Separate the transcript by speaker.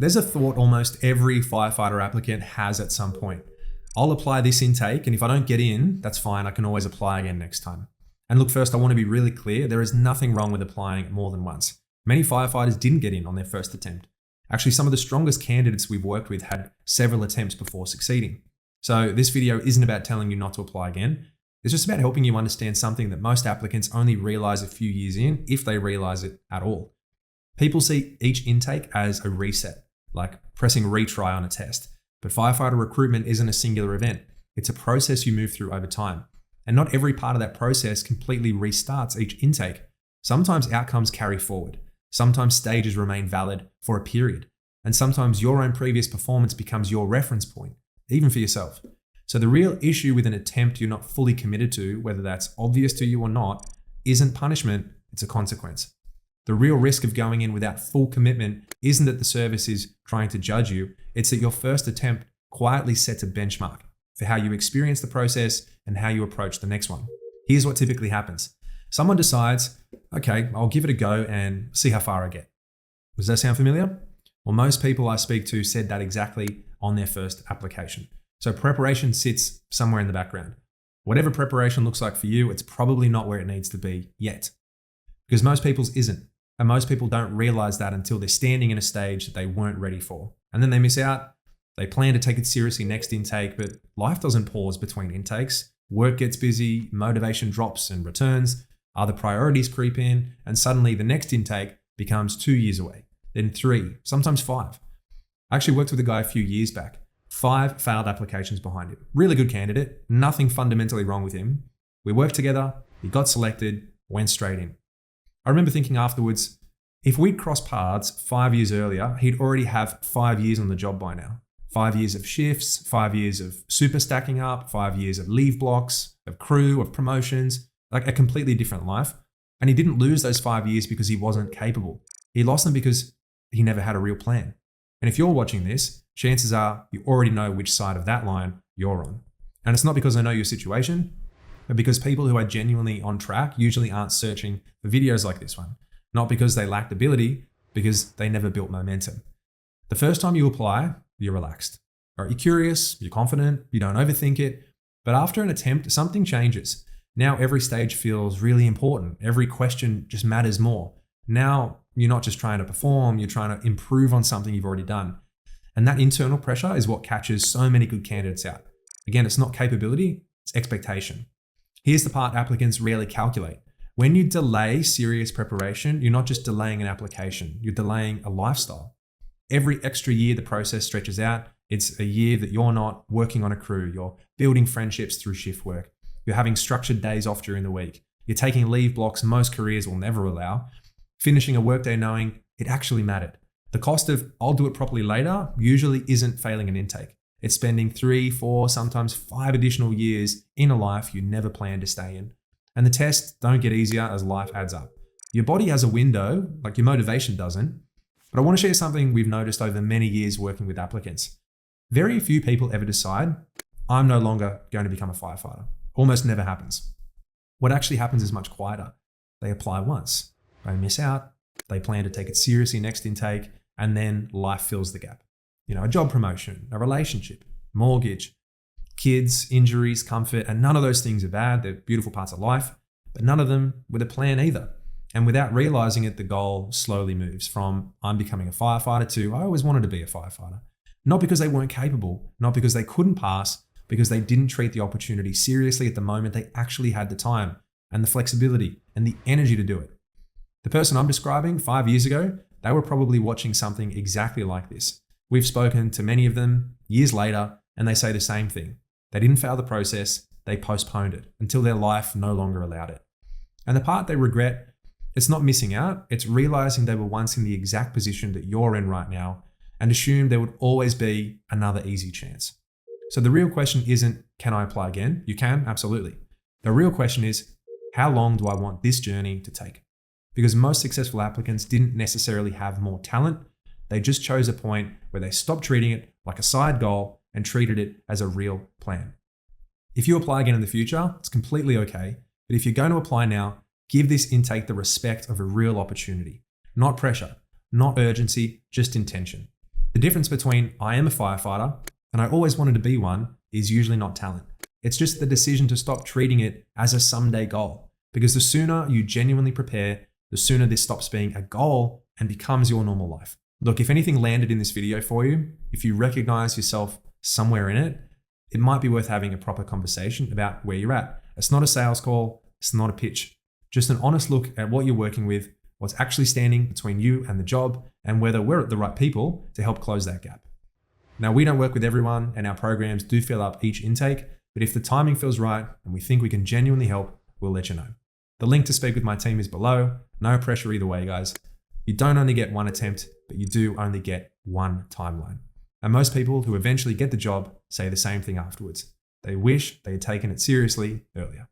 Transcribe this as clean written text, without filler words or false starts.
Speaker 1: There's a thought almost every firefighter applicant has at some point. I'll apply this intake, and if I don't get in, that's fine. I can always apply again next time. And look, first, I want to be really clear. There is nothing wrong with applying more than once. Many firefighters didn't get in on their first attempt. Actually, some of the strongest candidates we've worked with had several attempts before succeeding. So this video isn't about telling you not to apply again. It's just about helping you understand something that most applicants only realize a few years in, if they realize it at all. People see each intake as a reset, like pressing retry on a test. But firefighter recruitment isn't a singular event. It's a process you move through over time. And not every part of that process completely restarts each intake. Sometimes outcomes carry forward. Sometimes stages remain valid for a period. And sometimes your own previous performance becomes your reference point, even for yourself. So the real issue with an attempt you're not fully committed to, whether that's obvious to you or not, isn't punishment, it's a consequence. The real risk of going in without full commitment isn't that the service is trying to judge you, it's that your first attempt quietly sets a benchmark for how you experience the process and how you approach the next one. Here's what typically happens. Someone decides, okay, I'll give it a go and see how far I get. Does that sound familiar? Well, most people I speak to said that exactly on their first application. So preparation sits somewhere in the background. Whatever preparation looks like for you, it's probably not where it needs to be yet. Because most people's isn't. And most people don't realize that until they're standing in a stage that they weren't ready for. And then they miss out. They plan to take it seriously next intake, but life doesn't pause between intakes. Work gets busy, motivation drops and returns, other priorities creep in, and suddenly the next intake becomes 2 years away, then 3, sometimes 5. I actually worked with a guy a few years back, 5 failed applications behind him. Really good candidate, nothing fundamentally wrong with him. We worked together, he got selected, went straight in. I remember thinking afterwards, if we'd crossed paths 5 years earlier, he'd already have 5 years on the job by now. 5 years of shifts, 5 years of super stacking up, 5 years of leave blocks, of crew, of promotions, like a completely different life. And he didn't lose those 5 years because he wasn't capable. He lost them because he never had a real plan. And if you're watching this, chances are you already know which side of that line you're on. And it's not because I know your situation, but because people who are genuinely on track usually aren't searching for videos like this one. Not because they lacked ability, because they never built momentum. The first time you apply, you're relaxed. Right? You're curious, you're confident, you don't overthink it. But after an attempt, something changes. Now every stage feels really important. Every question just matters more. Now you're not just trying to perform, you're trying to improve on something you've already done. And that internal pressure is what catches so many good candidates out. Again, it's not capability, it's expectation. Here's the part applicants rarely calculate. When you delay serious preparation, you're not just delaying an application, you're delaying a lifestyle. Every extra year the process stretches out, it's a year that you're not working on a crew, you're building friendships through shift work, you're having structured days off during the week, you're taking leave blocks most careers will never allow, finishing a workday knowing it actually mattered. The cost of I'll do it properly later usually isn't failing an intake. It's spending 3, 4, sometimes 5 additional years in a life you never planned to stay in. And the tests don't get easier as life adds up. Your body has a window, like your motivation doesn't. But I want to share something we've noticed over many years working with applicants. Very few people ever decide, I'm no longer going to become a firefighter. Almost never happens. What actually happens is much quieter. They apply once, they miss out, they plan to take it seriously next intake, and then life fills the gap. A job promotion, a relationship, mortgage, kids, injuries, comfort, and none of those things are bad. They're beautiful parts of life, but none of them with a plan either. And without realizing it, the goal slowly moves from I'm becoming a firefighter to I always wanted to be a firefighter. Not because they weren't capable, not because they couldn't pass, because they didn't treat the opportunity seriously at the moment they actually had the time and the flexibility and the energy to do it. The person I'm describing 5 years ago, they were probably watching something exactly like this. We've spoken to many of them years later, and they say the same thing. They didn't fail the process, they postponed it until their life no longer allowed it. And the part they regret, it's not missing out, it's realizing they were once in the exact position that you're in right now and assumed there would always be another easy chance. So the real question isn't, can I apply again? You can, absolutely. The real question is, how long do I want this journey to take? Because most successful applicants didn't necessarily have more talent. They just chose a point where they stopped treating it like a side goal and treated it as a real plan. If you apply again in the future, it's completely okay. But if you're going to apply now, give this intake the respect of a real opportunity. Not pressure, not urgency, just intention. The difference between I am a firefighter and I always wanted to be one is usually not talent. It's just the decision to stop treating it as a someday goal. Because the sooner you genuinely prepare, the sooner this stops being a goal and becomes your normal life. Look, if anything landed in this video for you, if you recognize yourself somewhere in it, it might be worth having a proper conversation about where you're at. It's not a sales call, it's not a pitch. Just an honest look at what you're working with, what's actually standing between you and the job, and whether we're the right people to help close that gap. Now, we don't work with everyone, and our programs do fill up each intake, but if the timing feels right and we think we can genuinely help, we'll let you know. The link to speak with my team is below. No pressure either way, guys. You don't only get one attempt, but you do only get one timeline. And most people who eventually get the job say the same thing afterwards. They wish they had taken it seriously earlier.